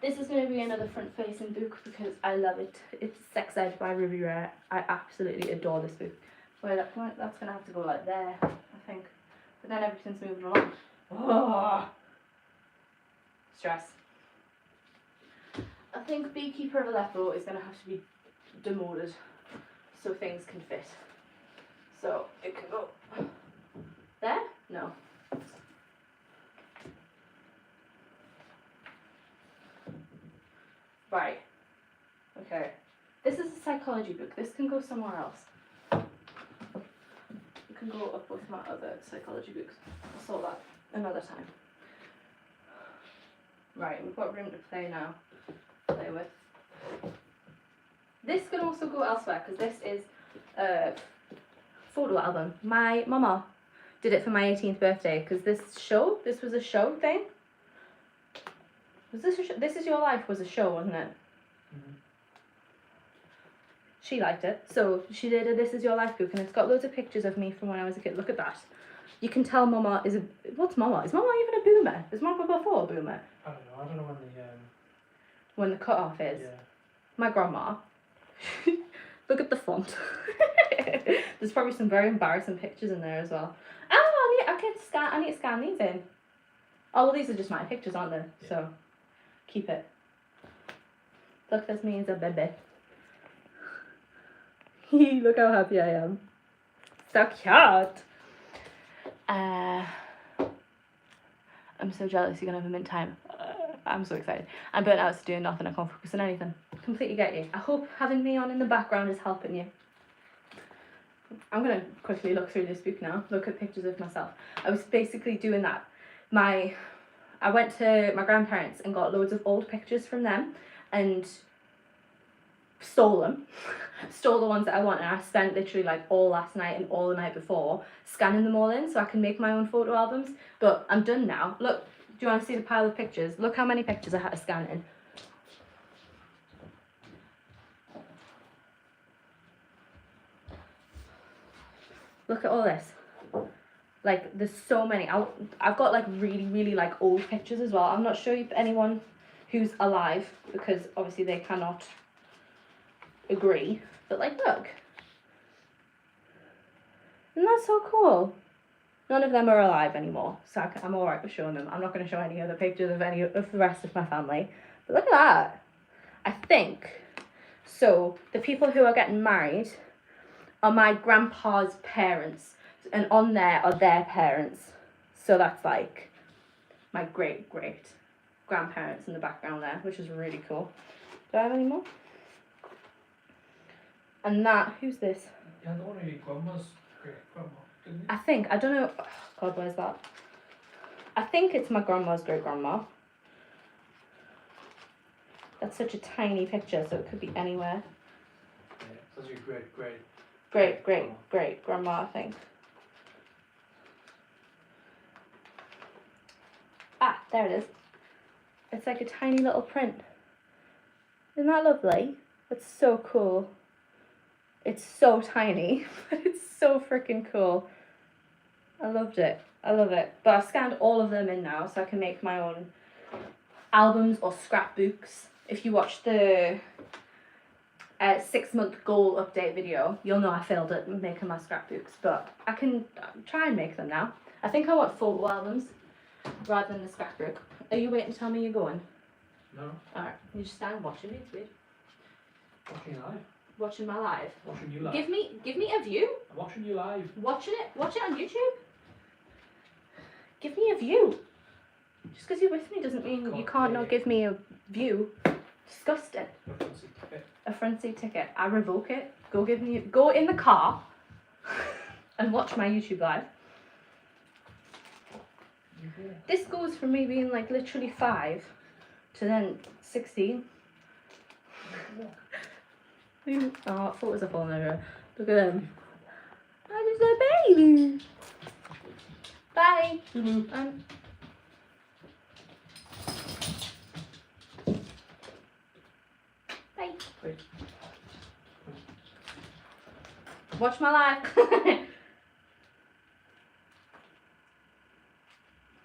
This is going to be another front facing book because I love it. It's Sex Ed by Ruby Rare. I absolutely adore this book. Where that's going to have to go like there, I think. But then everything's moving along. Oh. Stress. I think Beekeeper of Aleppo is going to have to be demoted so things can fit. So it can go there? No. Right. Okay. This is a psychology book. This can go somewhere else. It can go up with my other psychology books. I'll sort that another time. Right, we've got room to play now. Play with. This can also go elsewhere because this is a photo album. My mama did it for my 18th birthday because this was a show thing. Was this a show? This Is Your Life was a show, wasn't it? Mm-hmm. She liked it, so she did a This Is Your Life book, and it's got loads of pictures of me from when I was a kid. Look at that. You can tell Mama is a... What's Mama? Is Mama even a boomer? Is Mama before a boomer? I don't know when the When the cut-off is. yeah. My grandma. Look at the font. There's probably some very embarrassing pictures in there as well. Oh, I need to scan these in. Oh, well, these are just my pictures, aren't they? Yeah. So, keep it. Look, this means a baby. Look how happy I am. So cute. I'm so jealous you're gonna have a mint time. I'm so excited. I'm burnt out to doing nothing. I can't focus on anything. Completely get you. I hope having me on in the background is helping you. I'm gonna quickly look through this book now. Look at pictures of myself. I was basically doing that. I went to my grandparents and got loads of old pictures from them and stole them. Stole the ones that I want, and I spent literally like all last night and all the night before scanning them all in so I can make my own photo albums. But I'm done now. Look, do you want to see the pile of pictures? Look how many pictures I had to scan in. Look at all this. Like, there's so many. I've got like really like old pictures as well. I'm not sure if anyone who's alive, because obviously they cannot agree. But like, look. Isn't that so cool? None of them are alive anymore, so I'm alright with showing them. I'm not going to show any other pictures of any of the rest of my family. But look at that. I think, so the people who are getting married are my grandpa's parents, and on there are their parents. So that's like my great grandparents in the background there, which is really cool. Do I have any more? And that, who's this? Yeah, the one of your grandma's great grandma, didn't you? I think, I don't know, oh God, where's that? I think it's my grandma's great grandma. That's such a tiny picture, so it could be anywhere. Yeah, that's your great Grandma, I think. Ah, there it is. It's like a tiny little print. Isn't that lovely? It's so cool. It's so tiny, but it's so freaking cool. I loved it. I love it. But I've scanned all of them in now, so I can make my own albums or scrapbooks. If you watch the 6-month goal update video, you'll know I failed at making my scrapbooks, but I can try and make them now. I think I want photo albums rather than the scrapbook. Are you waiting to tell me you're going? No. Alright, you just stand watching me, it's weird. Watching you live. Watching my live. Watching you live. Give me a view. I'm watching you live. Watch it on YouTube. Give me a view. Just because you're with me doesn't mean you can't not give me a view. Disgusting. A front seat ticket. I revoke it. Go in the car and watch my YouTube live. Yeah. This goes from me being like literally 5 to then 16. Oh, photos are falling over. Look at them. I'm just a baby. Bye. Bye. Wait. Watch my live.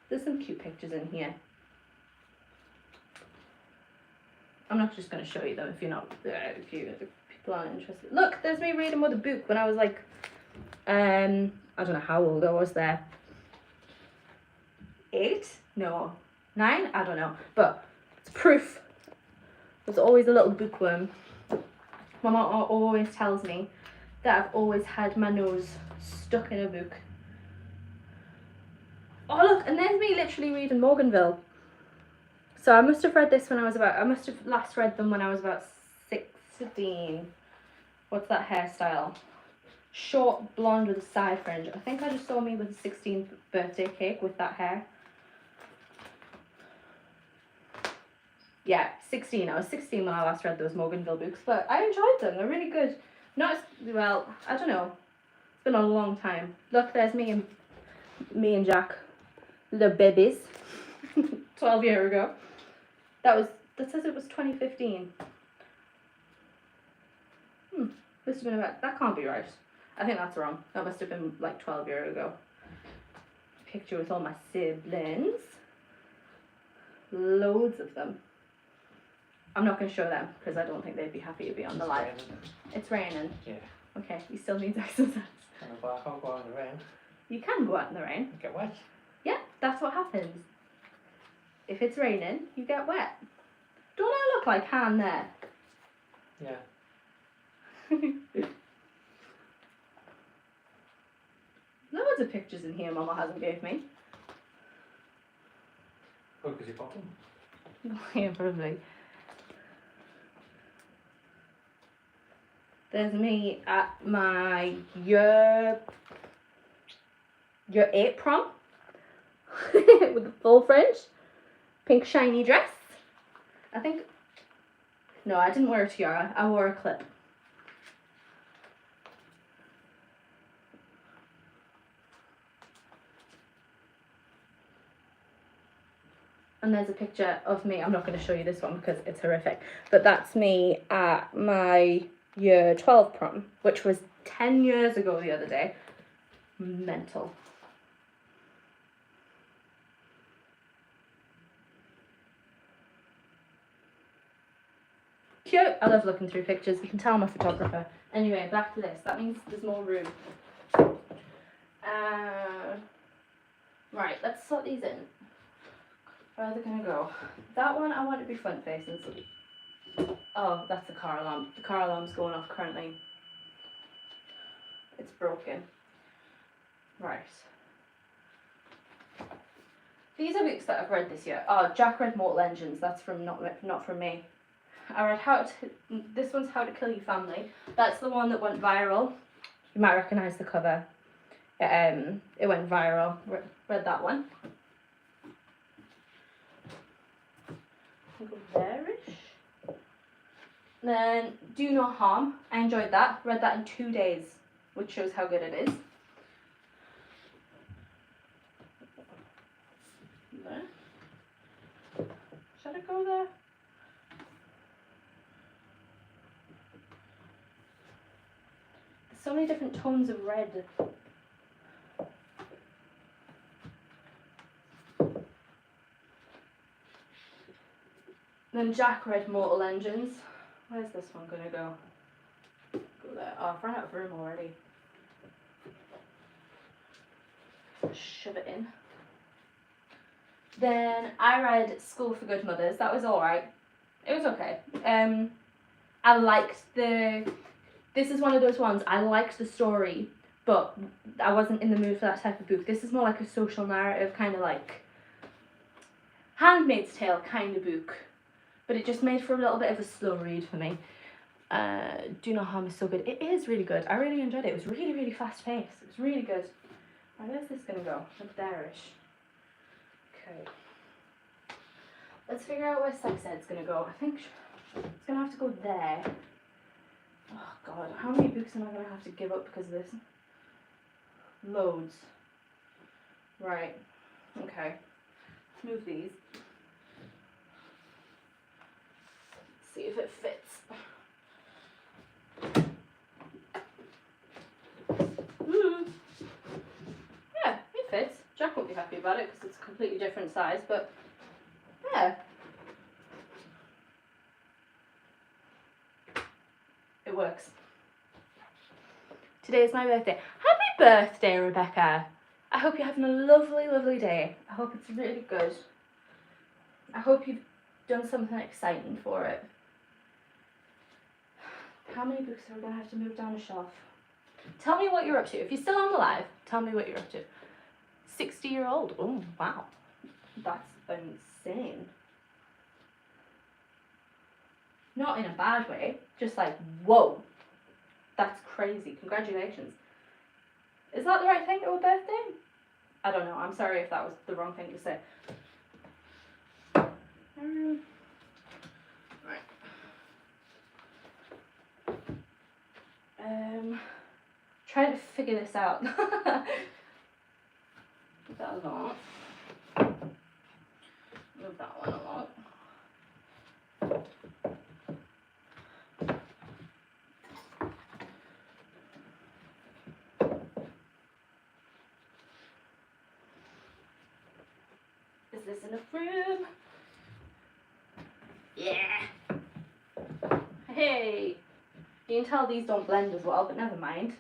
There's some cute pictures in here. I'm not just going to show you them if you're not, if people aren't interested. Look, there's me reading with a book when I was like, I don't know how old I was there. 8? No. 9? I don't know. But it's proof. There's always a little bookworm. My mum always tells me that I've always had my nose stuck in a book. Oh look, and there's me literally reading Morganville. So I must have read this when I must have last read them when I was about 16. What's that hairstyle? Short blonde with a side fringe. I think I just saw me with a 16th birthday cake with that hair. Yeah, 16. I was 16 when I last read those Morganville books, but I enjoyed them. They're really good. Not as, well, I don't know. It's been a long time. Look, there's me and Jack, the babies, 12 years ago. That says it was 2015. Must have been about, that can't be right. I think that's wrong. That must have been like 12 years ago. Picture with all my siblings. Loads of them. I'm not going to show them because I don't think they'd be happy to be on the live. It's raining. Yeah. Okay, he still needs exercise. I can't go out in the rain. You can go out in the rain. Get wet. Yeah, that's what happens. If it's raining, you get wet. Don't I look like Han there? Yeah. Loads of pictures in here Mama hasn't gave me. Oh, because you got them. Yeah, probably. There's me at my year 8 prom with a full fringe, pink shiny dress. I think, no, I didn't wear a tiara, I wore a clip. And there's a picture of me. I'm not going to show you this one because it's horrific. But that's me at my year 12 prom, which was 10 years ago the other day. Mental. Cute. I love looking through pictures. You can tell I'm a photographer. Anyway, back to this. That means there's more room. Right, let's slot these in. Where are they going to go? That one I want to be front facing. Oh, that's the car alarm. The car alarm's going off currently. It's broken. Right. These are books that I've read this year. Oh, Jack read Mortal Engines. That's from not from me. I read this one's How to Kill Your Family. That's the one that went viral. You might recognise the cover. It went viral. Read that one. Go there-ish. Then Do No Harm. I enjoyed that. Read that in 2 days, which shows how good it is. There. Should I go there? There's so many different tones of red. Then Jack read Mortal Engines. Where's this one gonna go? Go there. Oh, I've run out of room already. Shove it in. Then I read School for Good Mothers. That was alright. It was okay. I liked this is one of those ones, I liked the story, but I wasn't in the mood for that type of book. This is more like a social narrative, kind of like Handmaid's Tale kind of book. But it just made for a little bit of a slow read for me. Do No Harm is so good. It is really good. I really enjoyed it. It was really, really fast paced. It was really good. Right, where's this going to go? Up there-ish. Okay. Let's figure out where sex ed's going to go. I think it's going to have to go there. Oh, God. How many books am I going to have to give up because of this? Loads. Right. Okay. Let's move these. See if it fits. Yeah, it fits. Jack won't be happy about it because it's a completely different size, but yeah. It works. Today is my birthday. Happy birthday, Rebecca. I hope you're having a lovely, lovely day. I hope it's really good. I hope you've done something exciting for it. How many books are we going to have to move down a shelf? Tell me what you're up to. If you're still on the live, tell me what you're up to. 60-year-old. Oh, wow. That's insane. Not in a bad way, just like, whoa, that's crazy, congratulations. Is that the right thing to a birthday? I don't know, I'm sorry if that was the wrong thing to say. Right. Trying to figure this out. Move that along. Move that one along. Is this enough room? Yeah. Hey. You can tell these don't blend as well, but never mind.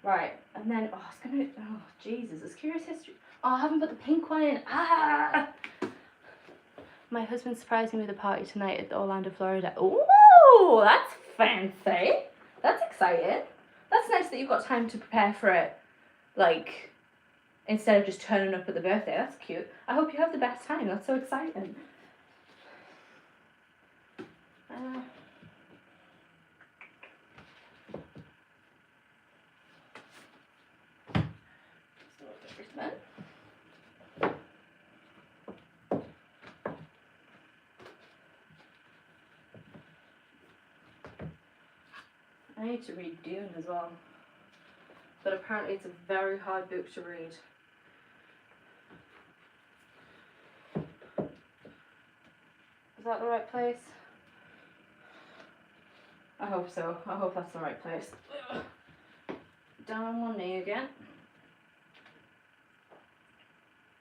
Right, and then, oh, it's gonna, oh, Jesus, it's Curious History. Oh, I haven't put the pink one in. Ah! My husband surprised me with a party tonight at Orlando, Florida. Ooh, that's fancy. That's exciting. That's nice that you've got time to prepare for it, like, instead of just turning up at the birthday. That's cute. I hope you have the best time. That's so exciting. I need to read Dune as well, but apparently it's a very hard book to read. Is that the right place? I hope so. I hope that's the right place. Down on one knee again.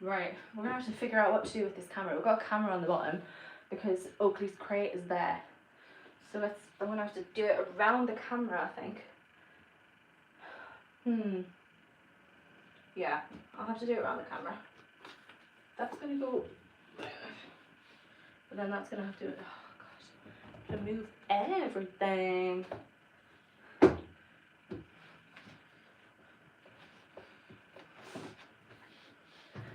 Right, we're gonna have to figure out what to do with this camera. We've got a camera on the bottom because Oakley's crate is there. So I'm gonna have to do it around the camera, I think. Yeah, I'll have to do it around the camera. That's gonna go there. But then that's gonna have to, oh gosh, to move everything.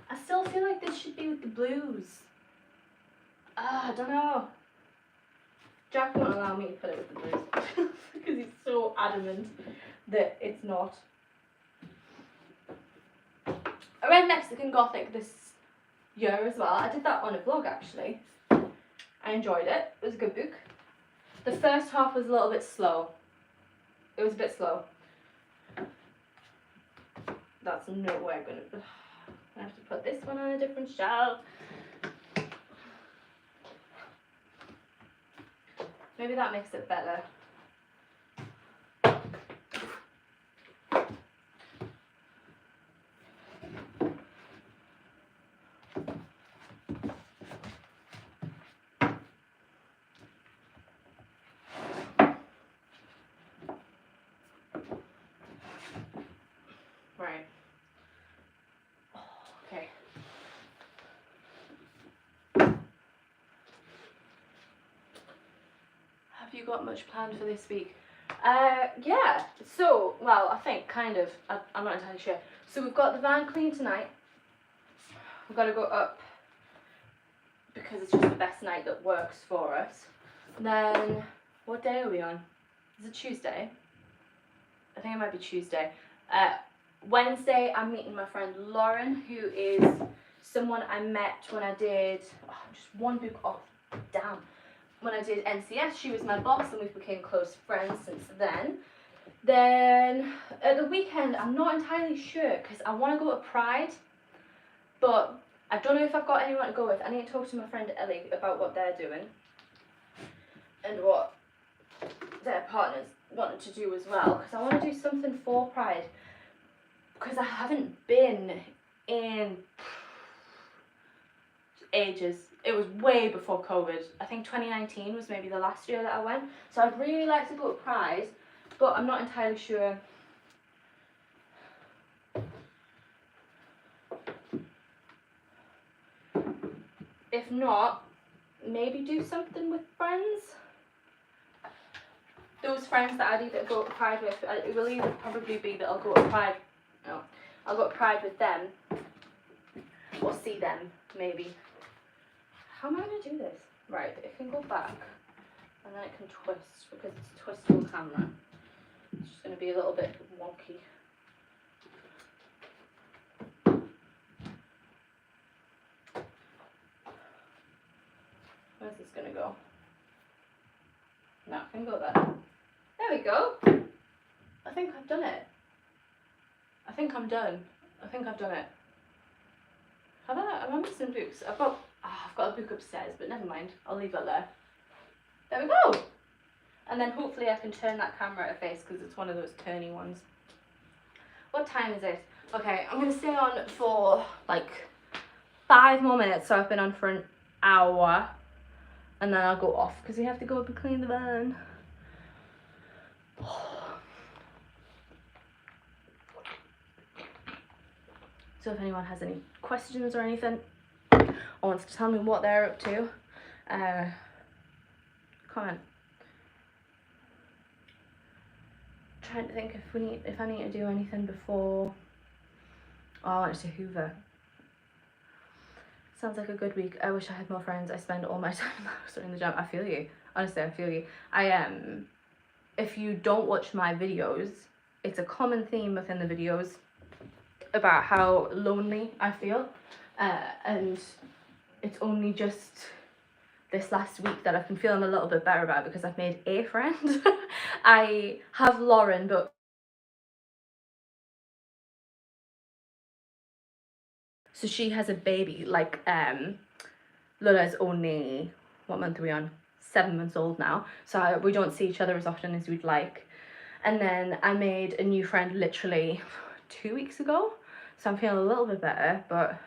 I still feel like this should be with the blues. I don't know. Jack won't allow me to put it with the blues because he's so adamant that it's not. I read Mexican Gothic this year as well. I did that on a vlog actually. I enjoyed it. It was a good book. The first half was a little bit slow. It was a bit slow. That's nowhere gonna. I have to put this one on a different shelf. Maybe that makes it better. Right. Okay. Have you got much planned for this week? Yeah. So, well, I think kind of. I'm not entirely sure. So we've got the van clean tonight. We've got to go up because it's just the best night that works for us. Then, what day are we on? Is it Tuesday? I think it might be Tuesday. Wednesday, I'm meeting my friend Lauren, who is someone I met when I did, just one book off, damn. When I did NCS, she was my boss and we became close friends since then. Then, at the weekend, I'm not entirely sure because I want to go to Pride, but I don't know if I've got anyone to go with. I need to talk to my friend Ellie about what they're doing and what their partners wanted to do as well, because I want to do something for Pride, because I haven't been in ages. It was way before COVID. I think 2019 was maybe the last year that I went, so I'd really like to go to Pride, but I'm not entirely sure. If not, maybe do something with friends. Those friends that I'd either go to Pride with, it will either probably be that I'll go to Pride, no, I'll go to Pride with them, or see them, maybe. How am I going to do this? Right, it can go back And then it can twist because it's a twistable camera. It's just going to be a little bit wonky. Where's this going to go? No, it can go there. There we go. I think I've done it. I think I'm done. I think I've done it. Have I? Am I missing books? I've got a book upstairs, but never mind. I'll leave that there. There we go. And then hopefully I can turn that camera at face because it's one of those turny ones. What time is it? Okay, I'm going to stay on for like 5 more minutes. So I've been on for an hour. And then I'll go off because we have to go up and clean the van. So if anyone has any questions or anything, or wants to tell me what they're up to, comment. Trying to think if I need to do anything before. Oh, I wanted to hoover. Sounds like a good week. I wish I had more friends. I spend all my time in the house or in the gym. I feel you. Honestly, I feel you. If you don't watch my videos, it's a common theme within the videos about how lonely I feel. And it's only just this last week that I've been feeling a little bit better about it because I've made a friend. I have Lauren, but so she has a baby. Like Lula's only, what month are we on? 7 months old now, so we don't see each other as often as we'd like. And then I made a new friend literally 2 weeks ago, so I'm feeling a little bit better, but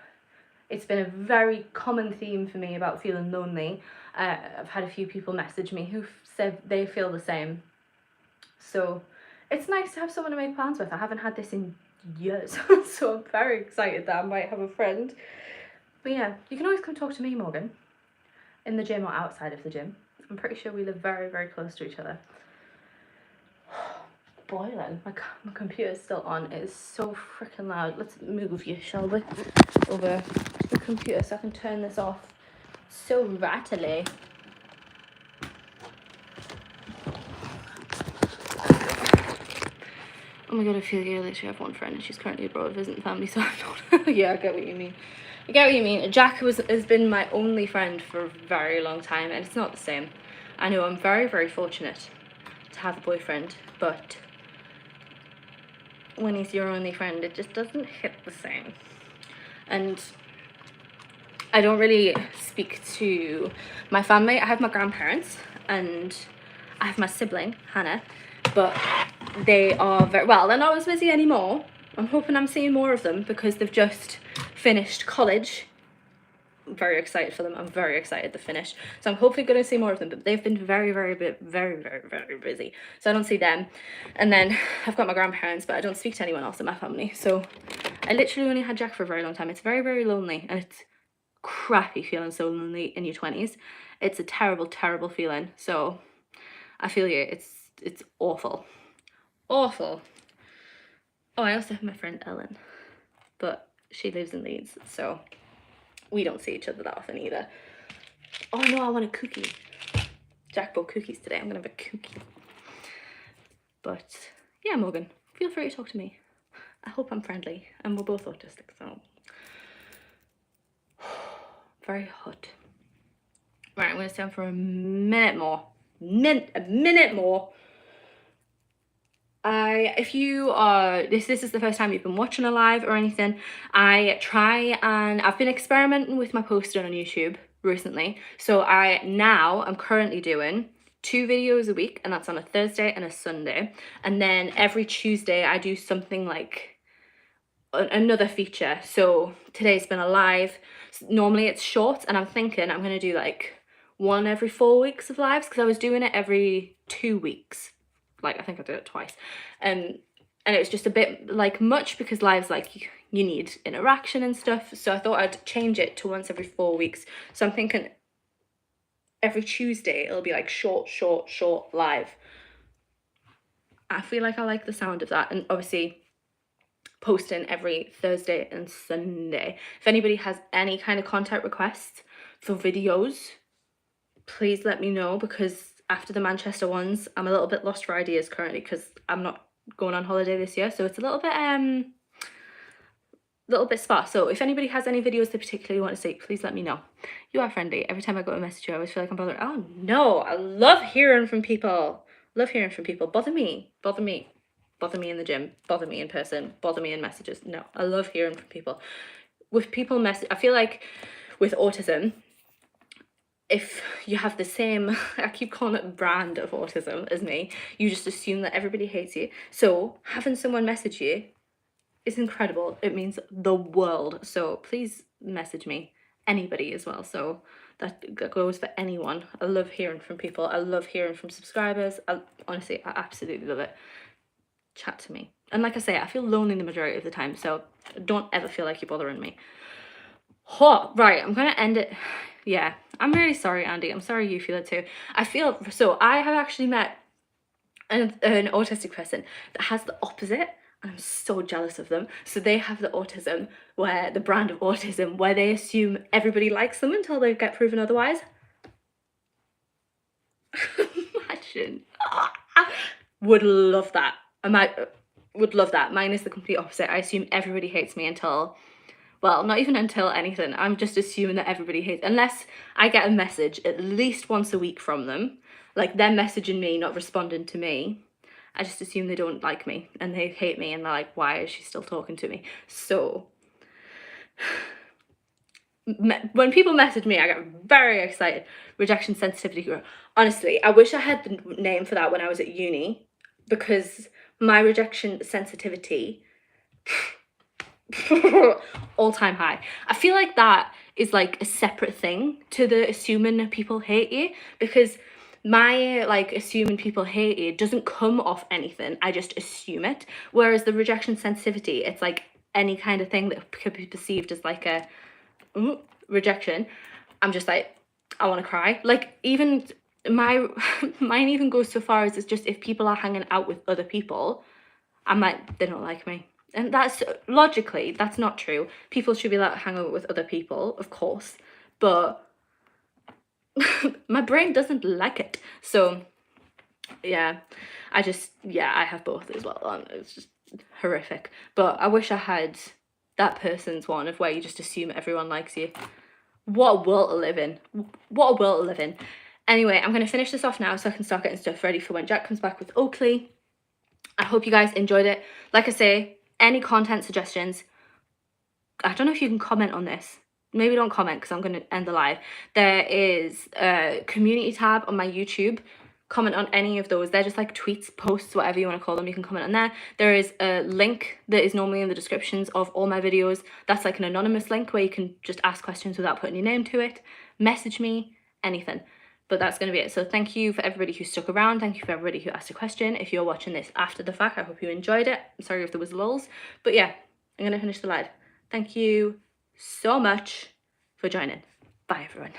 it's been a very common theme for me about feeling lonely. I've had a few people message me who said they feel the same, so it's nice to have someone to make plans with. I haven't had this in years, so I'm very excited that I might have a friend. But yeah, you can always come talk to me, Morgan, in the gym or outside of the gym. I'm pretty sure we live very, very close to each other. Boiling. My computer's still on. It is so freaking loud. Let's move you, shall we? Over to the computer so I can turn this off. So rattly. Oh my god, I feel you. I literally have one friend and she's currently abroad visiting family, so I'm not. Yeah, I get what you mean. I get what you mean. Jack has been my only friend for a very long time, and it's not the same. I know I'm very, very fortunate to have a boyfriend, but when he's your only friend, it just doesn't hit the same. And I don't really speak to my family. I have my grandparents and I have my sibling, Hannah, but they are very, well, they're not as busy anymore. I'm hoping I'm seeing more of them because they've just finished college. I'm very excited for them. I'm very excited to finish. So I'm hopefully going to see more of them, but they've been very, very busy. So I don't see them. And then I've got my grandparents, but I don't speak to anyone else in my family. So I literally only had Jack for a very long time. It's very, very lonely, and it's crappy feeling so lonely in your 20s. It's a terrible, terrible feeling. So I feel you. It's awful. Awful. Oh, I also have my friend Ellen, but she lives in Leeds, so we don't see each other that often either. Oh no, I want a cookie. Jack bought cookies today. I'm gonna have a cookie. But yeah, Morgan, feel free to talk to me. I hope I'm friendly, and we're both autistic, so very hot. Right, I'm gonna stay on for a minute more. A minute more. If you are, this is the first time you've been watching a live or anything, I've been experimenting with my posting on YouTube recently. So I'm currently doing 2 videos a week, and that's on a Thursday and a Sunday. And then every Tuesday I do something like another feature. So today's been a live. Normally it's short, and I'm thinking I'm going to do like 1 every 4 weeks of lives, because I was doing it every 2 weeks. Like, I think I did it twice. And it was just a bit like much, because lives, like, you need interaction and stuff. So I thought I'd change it to once every 4 weeks. So I'm thinking every Tuesday it'll be like short live. I feel like I like the sound of that. And obviously posting every Thursday and Sunday. If anybody has any kind of content requests for videos, please let me know, because after the Manchester ones, I'm a little bit lost for ideas currently because I'm not going on holiday this year, so it's a little bit sparse. So if anybody has any videos they particularly want to see, please let me know. You are friendly. Every time I go to message you, I always feel like I'm bothering. Oh no, I love hearing from people. Love hearing from people. Bother me in the gym, bother me in person, bother me in messages. No, I love hearing from people. With people I feel like with autism, if you have the same, I keep calling it brand of autism as me, you just assume that everybody hates you. So having someone message you is incredible. It means the world. So please message me, anybody as well. So that goes for anyone. I love hearing from people. I love hearing from subscribers. Honestly, I absolutely love it. Chat to me. And like I say, I feel lonely the majority of the time, so don't ever feel like you're bothering me. Right, I'm gonna end it. Yeah, I'm really sorry, Andy. I'm sorry you feel it too. I have actually met an autistic person that has the opposite, and I'm so jealous of them. So they have the autism, where the brand of autism, where they assume everybody likes them until they get proven otherwise. Imagine. Would love that. Would love that. Mine is the complete opposite. I assume everybody hates me until, well, not even until anything. I'm just assuming that everybody hates, unless I get a message at least once a week from them, like they're messaging me, not responding to me. I just assume they don't like me and they hate me and they're like, why is she still talking to me? So when people message me, I get very excited. Rejection sensitivity group. Honestly, I wish I had the name for that when I was at uni, because my rejection sensitivity all-time high. I feel like that is like a separate thing to the assuming people hate you, because my like assuming people hate you doesn't come off anything. I just assume it. Whereas the rejection sensitivity, it's like any kind of thing that could be perceived as like a rejection. I'm just like, I want to cry. Like even mine even goes so far as it's just if people are hanging out with other people, I'm like, they don't like me. And that's logically, that's not true. People should be allowed to hang out with other people, of course, but my brain doesn't like it. So yeah, I have both as well. It's just horrific. But I wish I had that person's one of where you just assume everyone likes you. What a world to live in. What a world to live in. Anyway, I'm going to finish this off now so I can start getting stuff ready for when Jack comes back with Oakley. I hope you guys enjoyed it. Like I say, any content suggestions, I don't know if you can comment on this. Maybe don't comment because I'm going to end the live. There is a community tab on my YouTube. Comment on any of those. They're just like tweets, posts, whatever you want to call them. You can comment on there. There is a link that is normally in the descriptions of all my videos. That's like an anonymous link where you can just ask questions without putting your name to it. Message me, anything. But that's going to be it. So thank you for everybody who stuck around. Thank you for everybody who asked a question. If you're watching this after the fact, I hope you enjoyed it. I'm sorry if there was lulls. But yeah, I'm going to finish the live. Thank you so much for joining. Bye, everyone.